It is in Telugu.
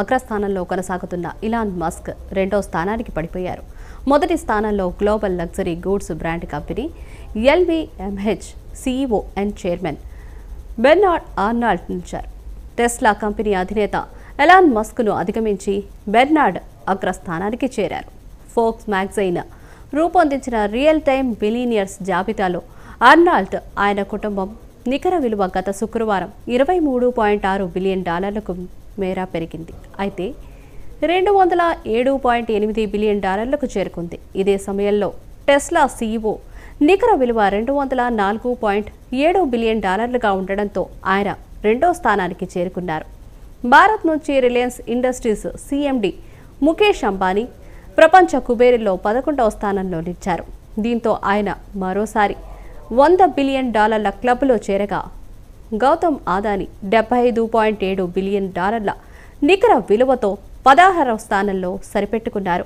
అగ్రస్థానంలో కొనసాగుతున్న ఇలాన్ మస్క్ రెండో స్థానానికి పడిపోయారు. మొదటి స్థానంలో global luxury goods brand company LVMH CEO and chairman Bernard Arnold నిలిచారు. టెస్లా కంపెనీ అధినేత ఎలాన్ మస్క్ను అధిగమించి బెర్నార్డ్ అగ్రస్థానానికి చేరారు. ఫోర్బ్స్ మ్యాగజైన్ రూపొందించిన రియల్ టైమ్ బిలియనీర్స్ జాబితాలో ఆర్నాల్డ్ ఆయన కుటుంబం నికర విలువ గత శుక్రవారం $23.6 బిలియన్ మేర పెరిగింది. అయితే 207.8 బిలియన్ డాలర్లకు చేరుకుంది. ఇదే సమయంలో టెస్లా సీఈఓ నికర విలువ $204.7 బిలియన్ డాలర్లుగా ఉండడంతో ఆయన రెండో స్థానానికి చేరుకున్నారు. భారత్ నుంచి Reliance industries CMD Mukesh Ambani ప్రపంచ కుబేరుల్లో 11వ స్థానంలో నిలిచారు. దీంతో ఆయన మరోసారి $100 బిలియన్ క్లబ్లో చేరగా గౌతమ్ అదానీ $75.7 బిలియన్ నికర విలువతో 16వ స్థానంలో సరిపెట్టుకున్నారు.